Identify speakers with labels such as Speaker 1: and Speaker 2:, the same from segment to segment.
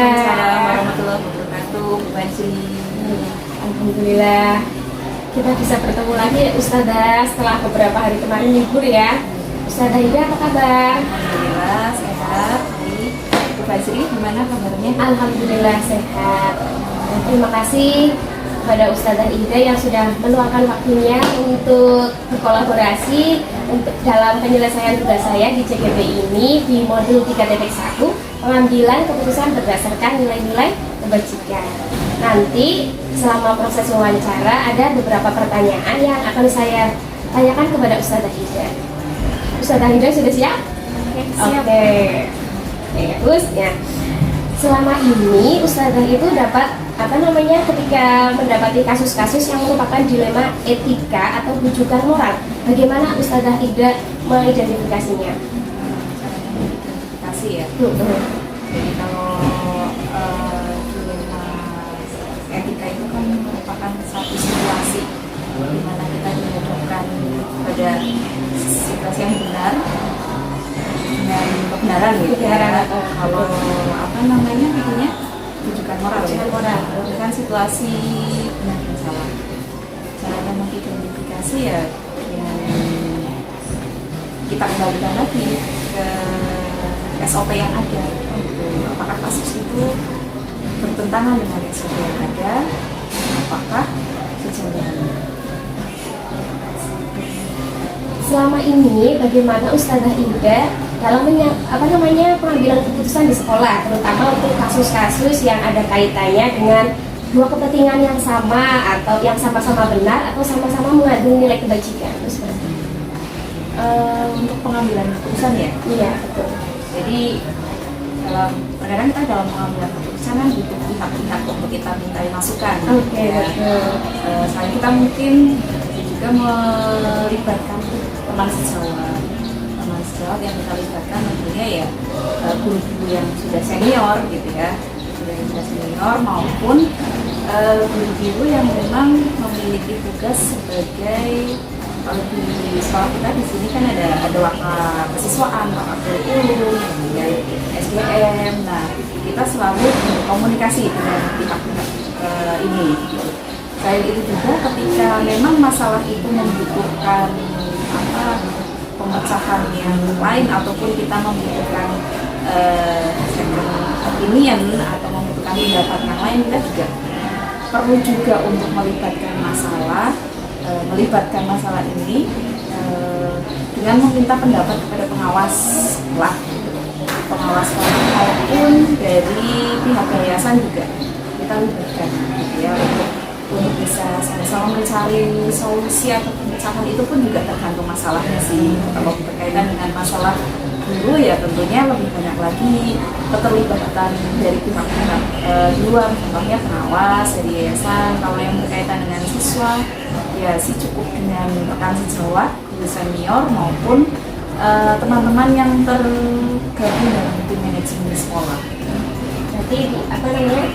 Speaker 1: Waalaikumsalam warahmatullahi wabarakatuh. Bu Bansi.
Speaker 2: Alhamdulillah kita bisa bertemu lagi Ustazah setelah beberapa hari kemarin libur ya. Ustazah Ida apa kabar?
Speaker 1: Alhamdulillah sehat. Baik. Bu Bansi gimana kabarnya?
Speaker 2: Alhamdulillah sehat. Terima kasih kepada Ustazah Ida yang sudah meluangkan waktunya untuk berkolaborasi untuk dalam penyelesaian tugas saya di CGP ini di modul 3.1 pengambilan keputusan berdasarkan nilai-nilai kebajikan. Nanti selama proses wawancara ada beberapa pertanyaan yang akan saya tanyakan kepada Ustazah Ida. Ustazah Ida sudah siap?
Speaker 1: Oke, siap.
Speaker 2: Oke, bagus ya. Selama ini Ustazah itu dapat ketika mendapati kasus-kasus yang merupakan dilema etika atau rujukan moral, bagaimana Ustazah Ida mengidentifikasinya?
Speaker 1: Kasih ya. Jadi kalau dilema etika itu kan merupakan satu situasi di mana kita dihadapkan pada situasi yang benar dengan kebenaran gitu ya. Kalau artinya rujukan moral ya. Itu kan situasi benar dan salah. Cara mengidentifikasi ya dengan kita kembalikan lagi ke SOP yang ada. Apakah kasus itu bertentangan dengan SOP yang ada? Apakah sejalan?
Speaker 2: Selama ini bagaimana Ustazah Ida dalam pengambilan keputusan di sekolah, terutama untuk kasus-kasus yang ada kaitannya dengan dua kepentingan yang sama atau yang sama-sama benar atau sama-sama mengandung nilai kebajikan?
Speaker 1: Untuk pengambilan keputusan ya?
Speaker 2: Iya, betul.
Speaker 1: Jadi kadang-kadang kita dalam pengambilan keputusan kan butuh pihak-pihak untuk kita minta masukan.
Speaker 2: Oke,
Speaker 1: ya.
Speaker 2: betul.
Speaker 1: Selain kita mungkin juga melibatkan teman sejawat yang kita libatkan tentunya ya guru-guru yang sudah senior gitu ya, maupun guru-guru yang memang memiliki tugas sebagai, kalau di sekolah kita di sini kan ada waka kesiswaan, waka kurikulum, kemudian SDM. Nah, kita selalu berkomunikasi dengan pihak-pihak ini. Selain itu juga ketika memang masalah itu membutuhkan pemecahan yang lain ataupun kita membutuhkan second opinion atau membutuhkan pendapat yang lain, kita juga perlu juga untuk melibatkan masalah ini dengan meminta pendapat kepada pengawas maupun dari pihak yayasan juga kita libatkan gitu ya, untuk bisa sama-sama mencari solusi atau pemecahan. Itu pun juga tergantung masalahnya sih. Kalau berkaitan dengan masalah guru ya tentunya lebih banyak lagi keterlibatan dari pihak-pihak luar, contohnya pengawas dari yayasan. Kalau yang berkaitan dengan siswa ya sih cukup dengan rekan sejawat, guru senior maupun teman-teman yang tergabung dalam tim manajemen sekolah.
Speaker 2: Jadi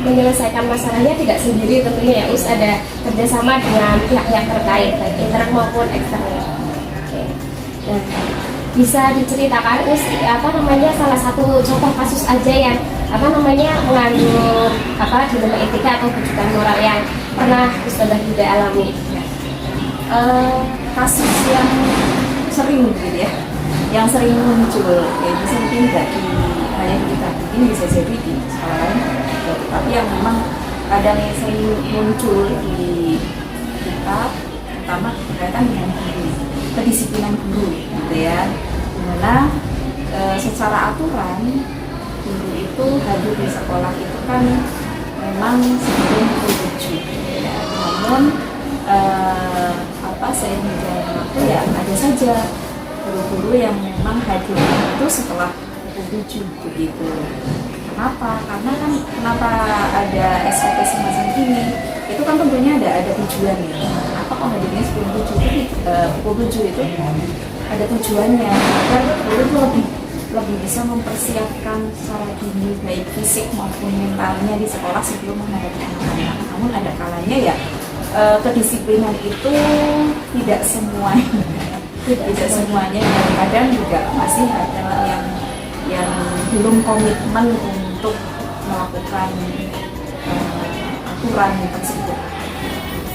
Speaker 2: menyelesaikan masalahnya tidak sendiri tentunya ya, ada kerjasama dengan pihak-pihak terkait baik internal maupun eksternal. Oke. Nah, bisa diceritakan salah satu contoh kasus aja yang mengandung dilema etika atau rujukan moral yang pernah Ustazah Ida alami?
Speaker 1: Kasus yang sering gitu ya, yang sering muncul ya, bisa mungkin tidak hanya di kita, mungkin bisa jadi di sekolah lain, tapi yang memang kadang yang sering muncul di kita, terutama berkaitan dengan guru, kedisiplinan guru gitu ya, dimana secara aturan guru itu hadir di sekolah itu kan memang sebelum pukul 7 ya. Namun sehingga waktu ya ada saja guru-guru yang memang hadir itu setelah pukul 7 begitu. Kenapa? Karena kan kenapa ada SOP semacam ini? Itu kan tentunya ada tujuan ya. Apa kok hadirnya sebelum 7 pukul 7 itu ada tujuannya agar guru itu lebih bisa mempersiapkan secara dini baik fisik maupun mentalnya di sekolah sebelum menghadapi anak-anak. Namun ada kalanya ya kedisiplinan itu tidak semuanya, dan kadang juga masih ada yang belum komitmen untuk melakukan aturan tersebut.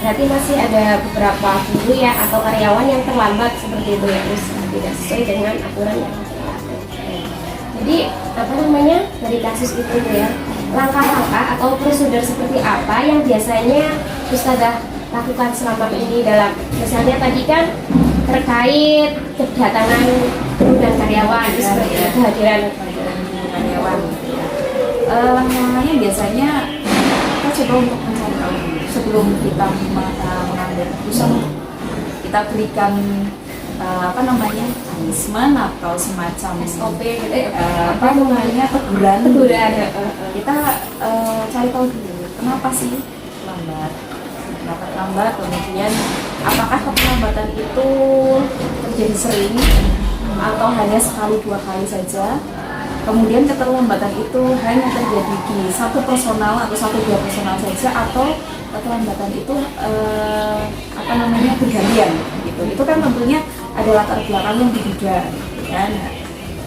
Speaker 2: Berarti masih ada beberapa guru ya atau karyawan yang terlambat seperti itu ya, terus tidak sesuai dengan aturan yang berlaku. Jadi apa namanya, dari kasus itu ya, langkah-langkah atau prosedur seperti apa yang biasanya Ustazah lakukan selama ini dalam, misalnya tadi kan terkait kedatangan guru dan karyawan, seperti kehadiran
Speaker 1: karyawan. Langkah-langkahnya biasanya kita coba untuk mencari tahu dulu sebelum kita mengambil keputusan. Kita berikan punishment atau semacam
Speaker 2: SOP
Speaker 1: teguran. Kita cari tahu dulu kenapa sih terlambat, kemudian apakah keterlambatan itu terjadi sering atau hanya sekali dua kali saja. Kemudian keterlambatan itu hanya terjadi di satu personal atau satu dua personal saja, atau keterlambatan itu bergantian gitu. Itu kan tentunya ada latar belakang yang berbeda kan.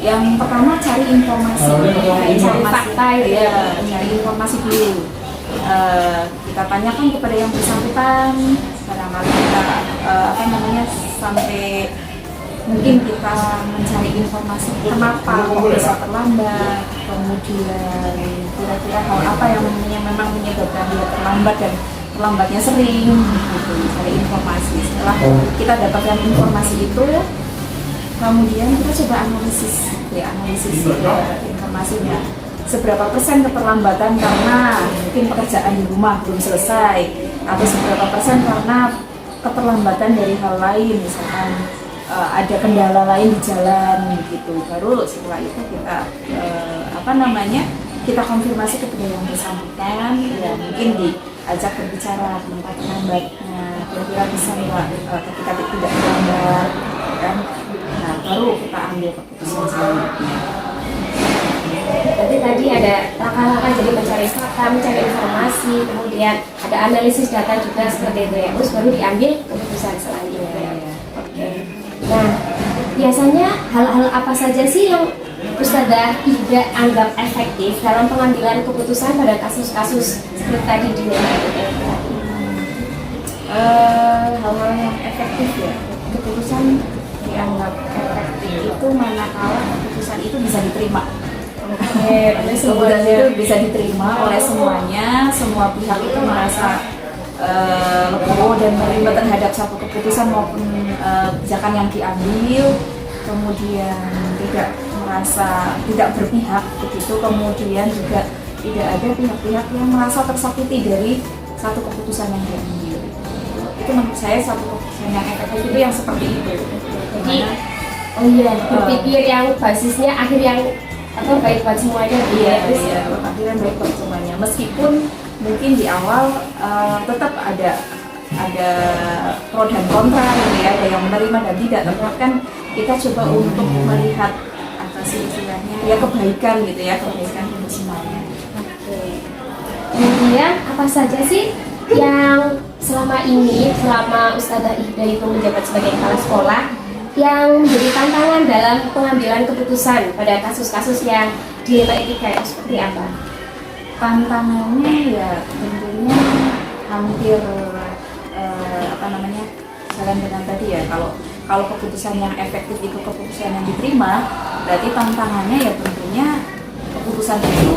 Speaker 1: Yang pertama cari informasi, cari fakta ya, cari informasi dulu. Kita tanyakan kepada yang bersangkutan, barangkali kita sampai mungkin kita mencari informasi kenapa kok bisa terlambat, kemudian kira-kira hal apa yang memang menyebabkan dia terlambat dan terlambatnya sering gitu. Cari informasi. Setelah kita dapatkan informasi itu, kemudian kita coba analisis informasinya. Seberapa persen keterlambatan karena mungkin pekerjaan di rumah belum selesai, atau seberapa persen karena keterlambatan dari hal lain, misalkan ada kendala lain di jalan gitu. Baru setelah itu kita kita konfirmasi kepada yang bersangkutan, ya mungkin diajak berbicara tentang terlambatnya, kira-kira bisa nggak ketika tidak terlambat kan. Nah, baru kita ambil keputusan selanjutnya.
Speaker 2: Jadi tadi ada langkah-langkah, jadi mencari fakta, mencari informasi, kemudian ada analisis data juga seperti itu ya, terus baru diambil keputusan selanjutnya. Oke. Nah, biasanya hal-hal apa saja sih yang Ustazah tidak anggap efektif dalam pengambilan keputusan pada kasus-kasus seperti tadi di
Speaker 1: hal-hal yang efektif ya, keputusan dianggap efektif itu manakala keputusan itu bisa diterima. Keputusan itu bisa diterima oleh semuanya, semua pihak itu merasa legowo dan menerima terhadap satu keputusan maupun kebijakan yang diambil, kemudian tidak berpihak begitu, kemudian juga tidak ada pihak-pihak yang merasa tersakiti dari satu keputusan yang diambil. Itu menurut saya satu keputusan yang efektif itu yang seperti itu.
Speaker 2: Jadi berpikir yang basisnya akhir yang baik buat semuanya.
Speaker 1: Akhirnya baik buat semuanya. Meskipun mungkin di awal tetap ada pro dan kontra gitu ya, ada yang menerima dan tidak, tapi kan kita coba untuk melihat apa sih istilahnya ya, kebaikan gitu ya, kebaikan untuk semuanya.
Speaker 2: Kemudian apa saja sih yang selama Ustazah Ihda itu menjabat sebagai kepala sekolah yang menjadi tantangan dalam pengambilan keputusan pada kasus-kasus yang dilema etika itu seperti apa?
Speaker 1: Tantangannya ya tentunya hampir jalan dengan tadi ya, kalau keputusan yang efektif itu keputusan yang diterima, berarti tantangannya ya tentunya keputusan itu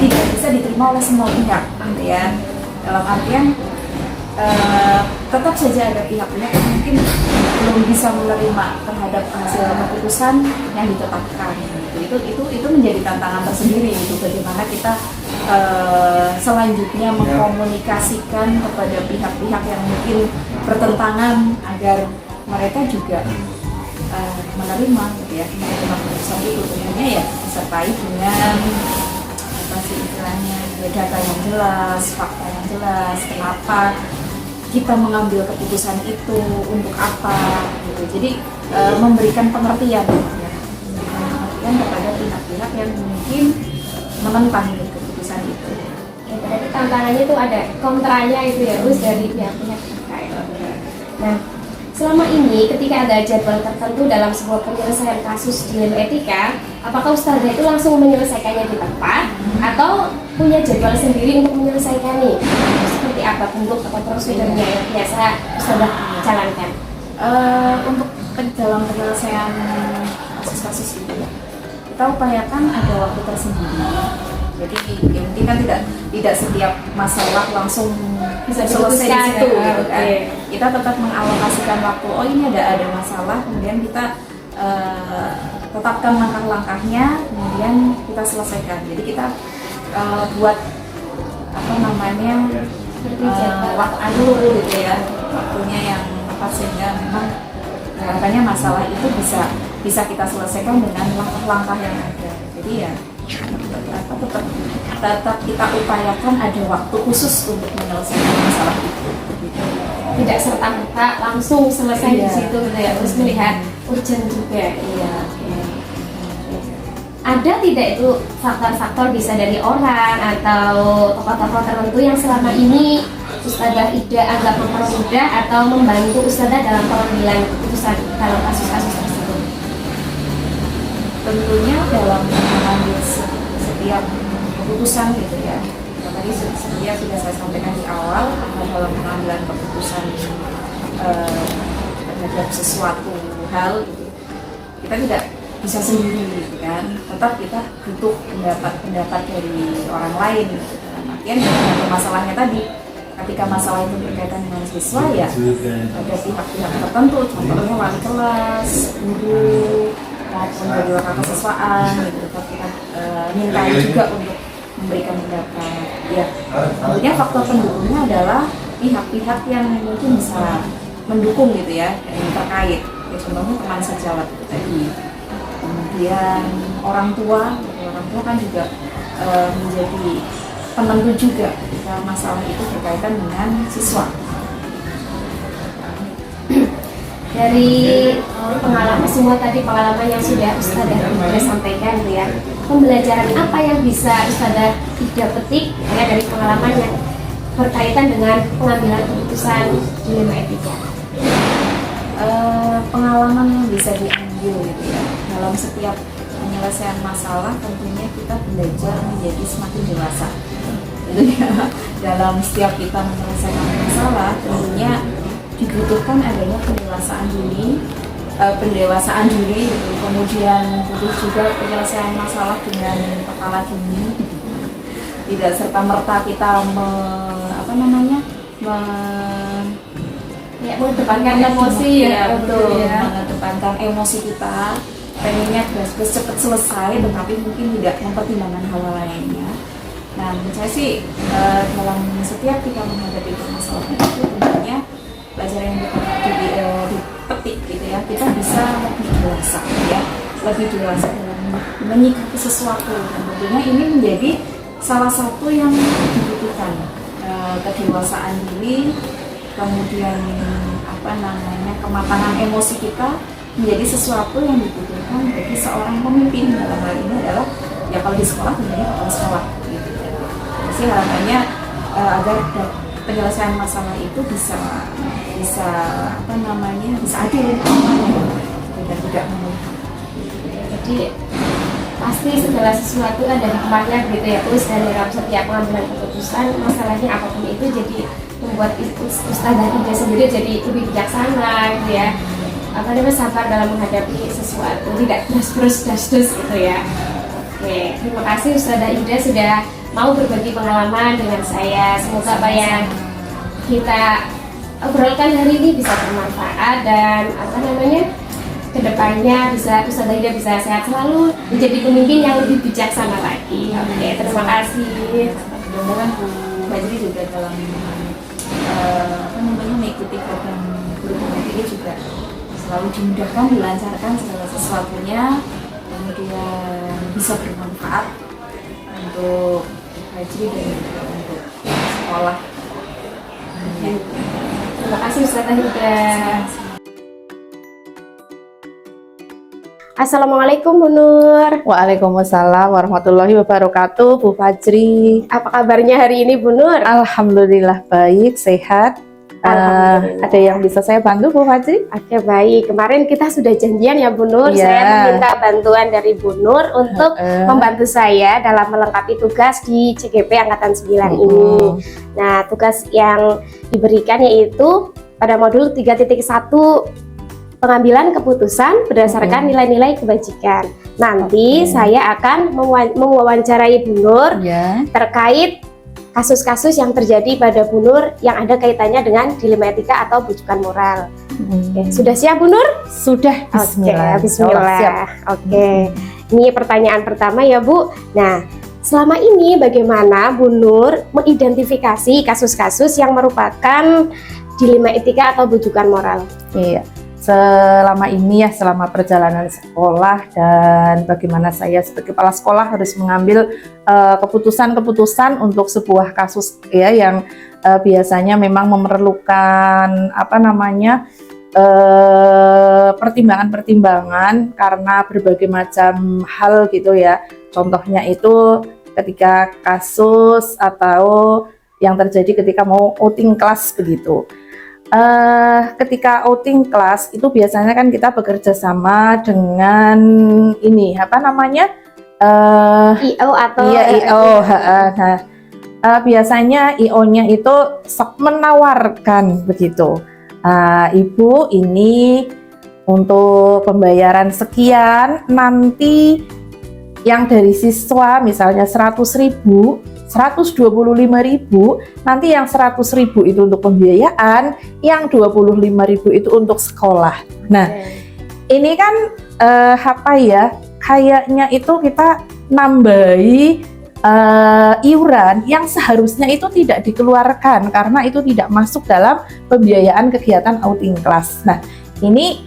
Speaker 1: tidak bisa diterima oleh semua pihak ya. Dalam artian tetap saja ada pihak-pihak yang mungkin belum bisa menerima terhadap hasil keputusan yang ditetapkan. Itu menjadi tantangan tersendiri. Itu bagaimana kita selanjutnya mengkomunikasikan kepada pihak-pihak yang mungkin bertentangan agar mereka juga menerima gitu ya, menerima keputusan itu. Tentunya ya disertai dengan apa sih istilahnya, data yang jelas, fakta yang jelas, kenapa kita mengambil keputusan itu, untuk apa gitu. Jadi memberikan pengertian ya, kepada pihak-pihak yang mungkin menentang keputusan itu.
Speaker 2: Ya, berarti tantangannya itu ada kontranya itu ya, dari pihak-pihak terkait. Nah, selama ini ketika ada jadwal tertentu dalam sebuah penyelesaian kasus di ilmu etika, apakah Ustazah itu langsung menyelesaikannya di tempat atau punya jadwal sendiri untuk menyelesaikannya? Seperti apa bentuk atau prosedurnya yang biasa Ustazah jalankan?
Speaker 1: Untuk dalam penyelesaian kasus-kasus itu kita upayakan ada waktu tersendiri. Jadi ya mungkin kan tidak setiap masalah langsung
Speaker 2: Bisa
Speaker 1: selesai di
Speaker 2: diputuskan,
Speaker 1: situ
Speaker 2: ya.
Speaker 1: gitu kan.
Speaker 2: Oke.
Speaker 1: Kita tetap mengalokasikan waktu. Oh ini ada masalah, kemudian kita tetapkan langkah-langkahnya, kemudian kita selesaikan. Jadi kita buat apa namanya waktu alur gitu ya, waktunya yang tepat sehingga memang harapannya masalah itu bisa kita selesaikan dengan langkah-langkah yang ada. Jadi ya tetap kita upayakan ada waktu khusus untuk menyelesaikan masalah itu.
Speaker 2: Tidak serta-merta langsung selesai di
Speaker 1: Iya.
Speaker 2: situ gitu ya, terus melihat urgent juga.
Speaker 1: Iya.
Speaker 2: Ada tidak itu faktor-faktor bisa dari orang atau tokoh-tokoh tertentu yang selama ini Ustazah Ida anggap mempermudah atau membantu Ustazah dalam pengambilan keputusan dalam kasus-kasus tersebut?
Speaker 1: Tentunya dalam mengambil setiap keputusan gitu ya. Tadi seperti yang sudah saya sampaikan di awal, karena dalam pengambilan keputusan terhadap sesuatu hal gitu, kita tidak bisa sendiri gitu kan. Tetap kita butuh pendapat dari orang lain gitu. Dalam artian dengan masalahnya tadi, ketika masalah itu berkaitan dengan siswa ya ada pihak-pihak tertentu, contohnya wali kelas, guru, maupun kedua kakak siswaan gitu. Tetap kita mintai juga untuk memberikan pendapat. Ya, tentunya faktor pendukungnya adalah pihak-pihak yang mungkin bisa mendukung gitu ya, yang terkait. Ya, contohnya teman sejawat itu tadi. Kemudian orang tua kan juga menjadi penentu juga ketika masalah itu berkaitan dengan siswa.
Speaker 2: Dari pengalaman semua tadi pengalaman yang sudah Ustazah sampaikan gitu ya, pembelajaran apa yang bisa Ustazah Ida petik ya dari pengalaman yang berkaitan dengan pengambilan keputusan dilema etika?
Speaker 1: Pengalaman yang bisa diambil gitu ya dalam setiap penyelesaian masalah, tentunya kita belajar menjadi semakin dewasa gitu ya. Dalam setiap kita menyelesaikan masalah tentunya dibutuhkan adanya pendewasaan diri gitu. Kemudian butuh juga penyelesaian masalah dengan kepala dingin, tidak serta merta kita
Speaker 2: mengedepankan emosi ya,
Speaker 1: betul
Speaker 2: ya.
Speaker 1: mengedepankan emosi kita, pengennya gas-gas cepat selesai, tetapi mungkin tidak mempertimbangkan hal lainnya. Nah, menurut saya sih dalam setiap kita menghadapi permasalahan itu tentunya pelajaran yang dipetik gitu ya, kita bisa lebih dewasa ya, lebih dewasa dalam menyikapi sesuatu. Dan tentunya ini menjadi salah satu yang dibutuhkan, kedewasaan diri, kemudian kematangan emosi kita menjadi sesuatu yang dibutuhkan bagi seorang pemimpin. Dalam hal ini adalah ya kalau di sekolah tentunya kepala sekolah gitu ya. Jadi harapannya agar penyelesaian masalah itu bisa adil dan tidak memihak.
Speaker 2: Jadi pasti segala sesuatu ada hikmahnya gitu ya, terus dan dalam setiap pengambilan keputusan masalahnya apapun itu jadi membuat Ustazah Ida sendiri jadi lebih bijaksana gitu ya, sabar dalam menghadapi sesuatu, tidak das gitu ya. Oke, terima kasih Ustazah Ida sudah mau berbagi pengalaman dengan saya. Semoga apa yang kita obrolkan hari ini bisa bermanfaat dan kedepannya bisa Ustazah Ida bisa sehat selalu, menjadi pemimpin yang lebih bijaksana lagi. Oke, terima kasih.
Speaker 1: Mudah-mudahan Bu Fajri juga dalam mengikuti program guru ini juga selalu dimudahkan, dilancarkan segala sesuatunya, kemudian bisa bermanfaat untuk Fajri dan juga untuk sekolah.
Speaker 2: Terima kasih Ustazah Ida. Assalamualaikum Bu Nur.
Speaker 3: Waalaikumsalam warahmatullahi wabarakatuh, Bu Fajri.
Speaker 2: Apa kabarnya hari ini Bu Nur?
Speaker 3: Alhamdulillah baik, sehat.
Speaker 2: Alhamdulillah.
Speaker 3: Ada yang bisa saya bantu, Bu Fajri?
Speaker 2: Oke, baik. Kemarin kita sudah janjian ya Bu Nur.
Speaker 3: Iya.
Speaker 2: Saya meminta bantuan dari Bu Nur untuk membantu saya dalam melengkapi tugas di CGP Angkatan 9 ini. Nah, tugas yang diberikan yaitu pada modul 3.1 pengambilan keputusan berdasarkan nilai-nilai kebajikan. Nanti saya akan mewawancarai Bu Nur terkait kasus-kasus yang terjadi pada Bu Nur yang ada kaitannya dengan dilema etika atau bujukan moral. Oke, sudah siap Bu Nur?
Speaker 3: Sudah. Bismillah.
Speaker 2: Oke, bismillah.
Speaker 3: Siap.
Speaker 2: Oke, ini pertanyaan pertama ya Bu. Nah, selama ini bagaimana Bu Nur mengidentifikasi kasus-kasus yang merupakan dilema etika atau bujukan moral?
Speaker 3: Iya. Selama ini ya, selama perjalanan sekolah dan bagaimana saya sebagai kepala sekolah harus mengambil keputusan-keputusan untuk sebuah kasus ya yang biasanya memang memerlukan pertimbangan-pertimbangan karena berbagai macam hal gitu ya. Contohnya itu ketika kasus atau yang terjadi ketika mau outing kelas begitu. Ketika outing kelas itu biasanya kan kita bekerja sama dengan ini
Speaker 2: IO atau
Speaker 3: iya IO. Nah, biasanya IO-nya itu menawarkan begitu. Ibu ini untuk pembayaran sekian, nanti yang dari siswa misalnya 100.000, 125.000, nanti yang 100.000 itu untuk pembiayaan, yang 25.000 itu untuk sekolah. Nah, ini kan kayaknya itu kita nambahi iuran yang seharusnya itu tidak dikeluarkan karena itu tidak masuk dalam pembiayaan kegiatan outing kelas. Nah, ini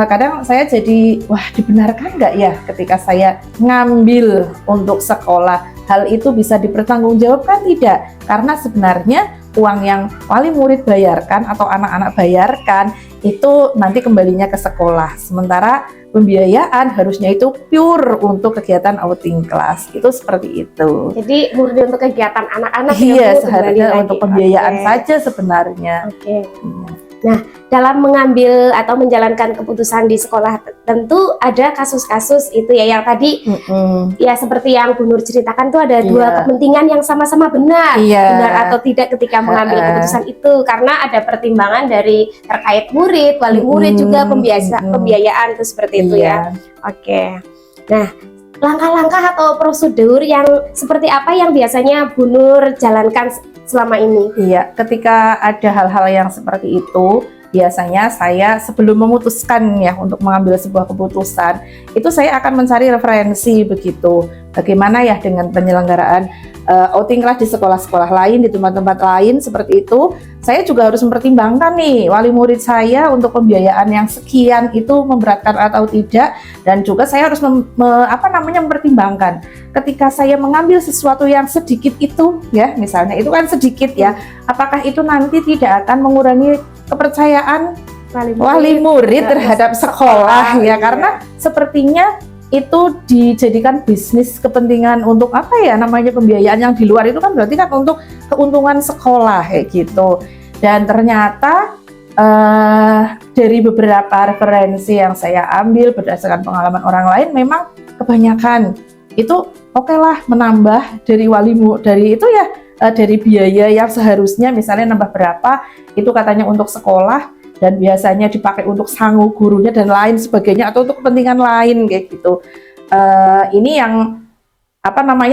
Speaker 3: kadang saya jadi, wah dibenarkan nggak ya ketika saya ngambil untuk sekolah, hal itu bisa dipertanggungjawabkan tidak? Karena sebenarnya uang yang wali murid bayarkan atau anak-anak bayarkan itu nanti kembalinya ke sekolah. Sementara pembiayaan harusnya itu pure untuk kegiatan outing kelas. Itu seperti itu.
Speaker 2: Jadi murni untuk kegiatan anak-anak
Speaker 3: iya,
Speaker 2: ya Bu,
Speaker 3: seharusnya untuk pembiayaan saja sebenarnya.
Speaker 2: Oke. Nah, dalam mengambil atau menjalankan keputusan di sekolah tentu ada kasus-kasus itu ya yang tadi ya seperti yang Bu Nur ceritakan tuh ada dua kepentingan yang sama-sama benar, benar atau tidak ketika mengambil keputusan itu karena ada pertimbangan dari terkait murid, wali murid juga pembiayaan itu seperti itu ya. Oke. Nah, langkah-langkah atau prosedur yang seperti apa yang biasanya Bu Nur jalankan selama ini? Iya,
Speaker 3: ketika ada hal-hal yang seperti itu, biasanya saya sebelum memutuskan ya untuk mengambil sebuah keputusan, itu saya akan mencari referensi begitu. Bagaimana ya dengan penyelenggaraan outing kelas di sekolah-sekolah lain, di tempat-tempat lain seperti itu. Saya juga harus mempertimbangkan nih wali murid saya untuk pembiayaan yang sekian itu memberatkan atau tidak, dan juga saya harus mempertimbangkan ketika saya mengambil sesuatu yang sedikit itu ya, misalnya itu kan sedikit ya, apakah itu nanti tidak akan mengurangi kepercayaan wali murid terhadap sekolah ya, karena sepertinya itu dijadikan bisnis kepentingan untuk pembiayaan yang di luar itu kan berarti kan untuk keuntungan sekolah kayak gitu. Dan ternyata dari beberapa referensi yang saya ambil berdasarkan pengalaman orang lain, memang kebanyakan itu oke lah menambah dari dari biaya yang seharusnya misalnya nambah berapa itu katanya untuk sekolah dan biasanya dipakai untuk sangu gurunya dan lain sebagainya atau untuk kepentingan lain kayak gitu. Ini yang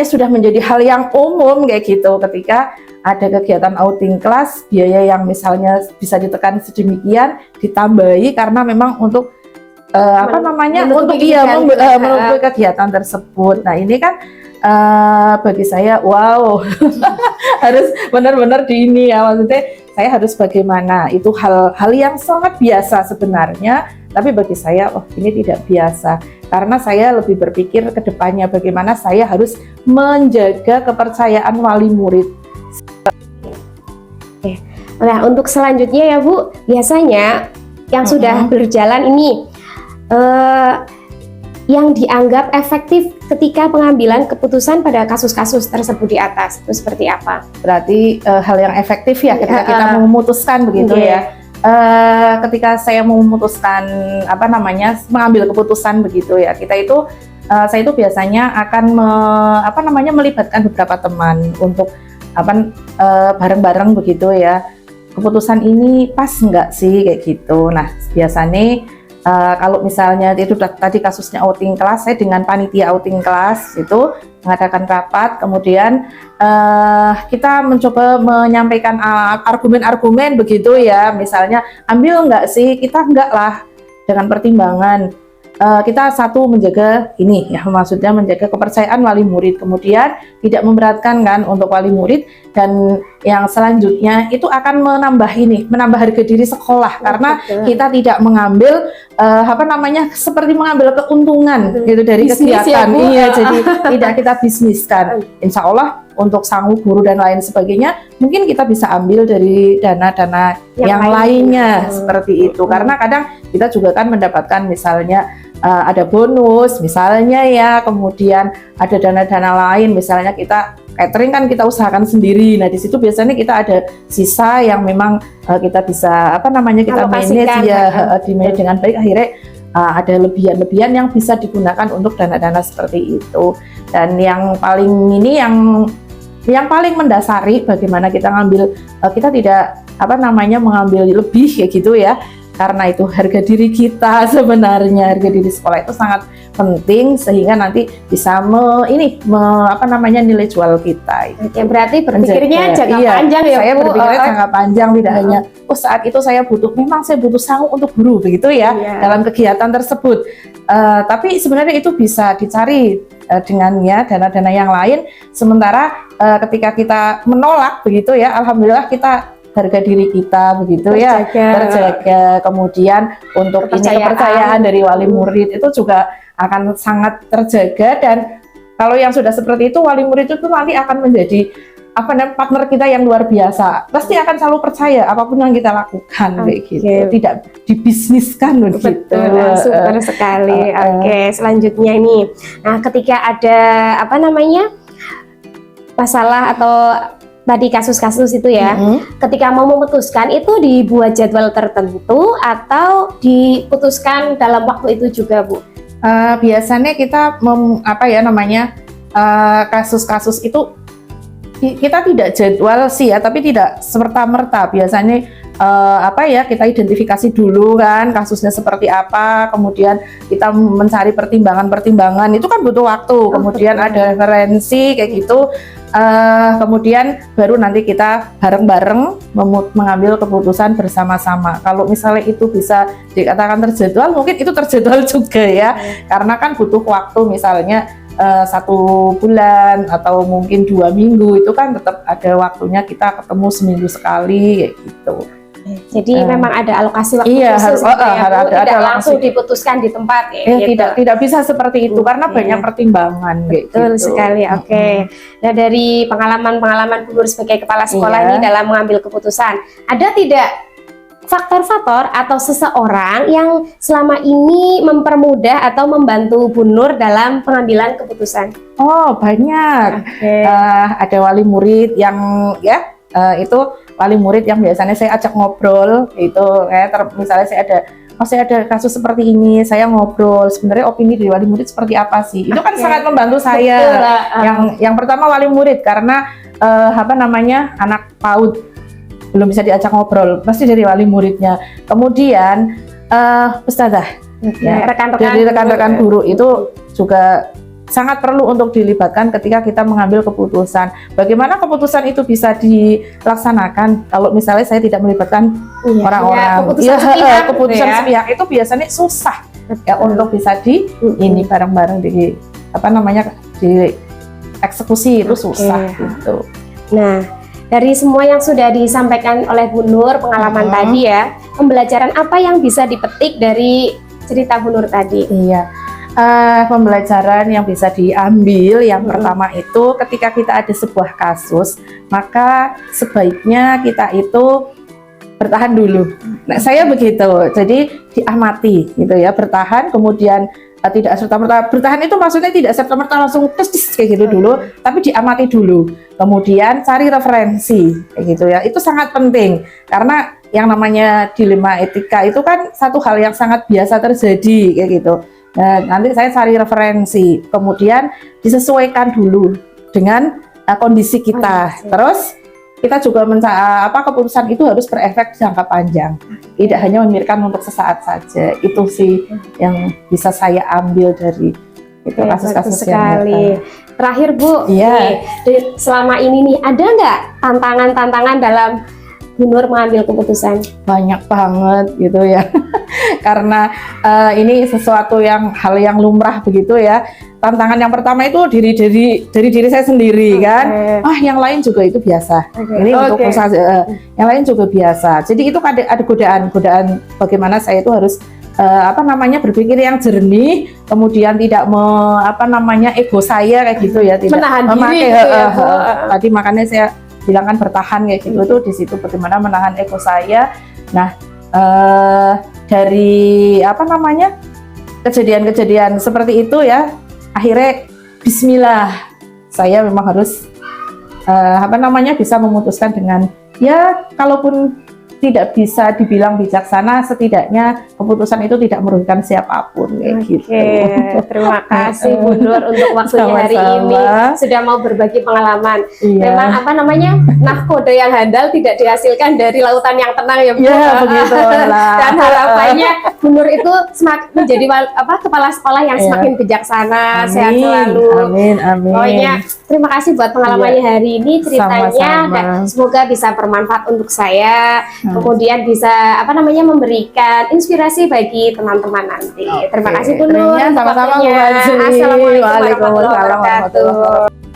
Speaker 3: sudah menjadi hal yang umum kayak gitu ketika ada kegiatan outing kelas, biaya yang misalnya bisa ditekan sedemikian ditambahi karena memang untuk memenuhi kegiatan tersebut. Nah, ini kan bagi saya wow harus benar-benar maksudnya saya harus bagaimana, itu hal yang sangat biasa sebenarnya, tapi bagi saya ini tidak biasa karena saya lebih berpikir ke depannya bagaimana saya harus menjaga kepercayaan wali murid.
Speaker 2: Nah, untuk selanjutnya ya Bu, biasanya yang sudah berjalan ini yang dianggap efektif ketika pengambilan keputusan pada kasus-kasus tersebut di atas itu seperti apa?
Speaker 3: Berarti hal yang efektif ya ketika kita memutuskan begitu ya. Ketika saya memutuskan mengambil keputusan begitu ya, saya itu biasanya akan melibatkan beberapa teman untuk bareng-bareng begitu ya. Keputusan ini pas nggak sih kayak gitu. Nah biasanya kalau misalnya itu tadi kasusnya outing kelas, saya dengan panitia outing kelas itu mengadakan rapat, kemudian kita mencoba menyampaikan argumen-argumen begitu ya, misalnya ambil nggak sih, kita enggak lah, dengan pertimbangan kita satu menjaga ini ya, maksudnya menjaga kepercayaan wali murid, kemudian tidak memberatkan kan untuk wali murid, dan yang selanjutnya itu akan menambah harga diri sekolah karena kita tidak mengambil seperti mengambil keuntungan gitu dari
Speaker 2: bisnis
Speaker 3: kegiatan
Speaker 2: ya,
Speaker 3: iya, jadi tidak kita bisniskan. Insya Allah untuk sanggup guru dan lain sebagainya mungkin kita bisa ambil dari dana-dana yang lainnya seperti itu, karena kadang kita juga kan mendapatkan misalnya ada bonus misalnya ya, kemudian ada dana-dana lain, misalnya kita catering kan kita usahakan sendiri. Nah di situ biasanya kita ada sisa yang memang kita bisa kita manage ya, di manage dengan baik, akhirnya ada lebihan-lebihan yang bisa digunakan untuk dana-dana seperti itu. Dan yang paling yang paling mendasari bagaimana kita ngambil, kita tidak mengambil lebih kayak gitu ya, karena itu harga diri kita sebenarnya, harga diri sekolah itu sangat penting sehingga nanti bisa nilai jual kita.
Speaker 2: Oke, berarti berpikirnya jangka panjang ya,
Speaker 3: saya
Speaker 2: Bu.
Speaker 3: berpikirnya jangka panjang, tidak hanya saat itu saya butuh sangu untuk guru begitu ya dalam kegiatan tersebut. Tapi sebenarnya itu bisa dicari dengan dana-dana yang lain. Sementara ketika kita menolak begitu ya, alhamdulillah kita harga diri kita begitu terjaga. Kemudian untuk kepercayaan dari wali murid itu juga akan sangat terjaga, dan kalau yang sudah seperti itu wali murid itu nanti akan menjadi partner kita yang luar biasa, pasti akan selalu percaya apapun yang kita lakukan kayak gitu, tidak dibisniskan begitu.
Speaker 2: Super sekali. Oke, selanjutnya ini, nah ketika ada masalah atau tadi kasus-kasus itu ya, ketika mau memutuskan itu dibuat jadwal tertentu atau diputuskan dalam waktu itu juga, Bu?
Speaker 3: Biasanya kita kasus-kasus itu kita tidak jadwal sih ya, tapi tidak serta-merta. Biasanya kita identifikasi dulu kan kasusnya seperti apa, kemudian kita mencari pertimbangan-pertimbangan, itu kan butuh waktu, kemudian ada referensi kayak gitu. Kemudian baru nanti kita bareng-bareng mengambil keputusan bersama-sama. Kalau misalnya itu bisa dikatakan terjadwal, mungkin itu terjadwal juga ya, karena kan butuh waktu, misalnya 1 bulan atau mungkin 2 minggu, itu kan tetap ada waktunya, kita ketemu seminggu sekali kayak gitu.
Speaker 2: Jadi memang ada alokasi waktu khusus, tidak langsung diputuskan di tempat gitu.
Speaker 3: Tidak bisa seperti itu karena banyak pertimbangan.
Speaker 2: Betul sekali. Oke. Nah, dari pengalaman Bu Nur sebagai kepala sekolah ini dalam mengambil keputusan, ada tidak faktor-faktor atau seseorang yang selama ini mempermudah atau membantu Bu Nur dalam pengambilan keputusan? Oh, banyak. Ada wali murid yang itu wali murid yang biasanya saya ajak ngobrol itu, misalnya saya ada kasus seperti ini, saya ngobrol sebenarnya opini dari wali murid seperti apa sih, itu kan sangat membantu saya. Yang pertama wali murid, karena anak PAUD belum bisa diajak ngobrol, pasti dari wali muridnya. Kemudian ustadzah, dari rekan-rekan guru itu juga sangat perlu untuk dilibatkan ketika kita mengambil keputusan. Bagaimana keputusan itu bisa dilaksanakan kalau misalnya saya tidak melibatkan orang-orang. Keputusan sepihak itu biasanya susah untuk bisa ini bareng-bareng di eksekusi itu susah gitu. Nah, dari semua yang sudah disampaikan oleh Bu Nur, pengalaman tadi ya, pembelajaran apa yang bisa dipetik dari cerita Bu Nur tadi?
Speaker 3: Pembelajaran yang bisa diambil yang pertama itu, ketika kita ada sebuah kasus, maka sebaiknya kita itu bertahan dulu. Nah, saya begitu, jadi diamati gitu ya, bertahan, kemudian tidak serta-merta bertahan itu maksudnya tidak serta-merta langsung tes kayak gitu dulu, tapi diamati dulu, kemudian cari referensi kayak gitu ya. Itu sangat penting karena yang namanya dilema etika itu kan satu hal yang sangat biasa terjadi kayak gitu. Nah, nanti saya cari referensi, kemudian disesuaikan dulu dengan kondisi kita. Terus kita juga keputusan itu harus berefek jangka panjang, tidak hanya memikirkan untuk sesaat saja. Itu sih yang bisa saya ambil dari itu kasus-kasus yang
Speaker 2: sekali. Terakhir Bu,
Speaker 3: Iya.
Speaker 2: nih, selama ini nih ada nggak tantangan-tantangan dalam Bu Nur mengambil keputusan?
Speaker 3: banyak banget gitu ya. Karena ini sesuatu hal yang lumrah begitu ya. Tantangan yang pertama itu dari diri saya sendiri kan. Yang lain juga itu biasa. Ini untuk usaha yang lain juga biasa. Jadi itu ada godaan bagaimana saya itu harus berpikir yang jernih, kemudian tidak ego saya kayak gitu ya, tidak
Speaker 2: Menahan diri
Speaker 3: memakai
Speaker 2: gitu ya, Bu.
Speaker 3: tadi makanya saya bilang kan bertahan kayak gitu. Itu di situ bagaimana menahan ego saya. Nah, dari kejadian-kejadian seperti itu ya, akhirnya bismillah saya memang harus bisa memutuskan dengan ya kalaupun tidak bisa dibilang bijaksana, setidaknya keputusan itu tidak merugikan siapapun kayak gitu.
Speaker 2: Terima kasih Bu Nur untuk waktunya hari ini sudah mau berbagi pengalaman.
Speaker 3: Iya.
Speaker 2: Memang nahkoda yang handal tidak dihasilkan dari lautan yang tenang ya Bu.
Speaker 3: Iya, begitulah.
Speaker 2: Dan harapannya Bu Nur itu semakin menjadi kepala sekolah yang semakin bijaksana, sehat selalu.
Speaker 3: Amin.
Speaker 2: Pokoknya terima kasih buat pengalamannya hari ini, ceritanya,
Speaker 3: Sama-sama.
Speaker 2: dan semoga bisa bermanfaat untuk saya. Kemudian bisa memberikan inspirasi bagi teman-teman nanti. Terima kasih Bu Nur.
Speaker 3: Sama-sama Bu Fajri.
Speaker 2: Assalamualaikum warahmatullahi
Speaker 3: Waalaikumsalam warahmatullahi
Speaker 2: wabarakatuh.
Speaker 3: wabarakatuh.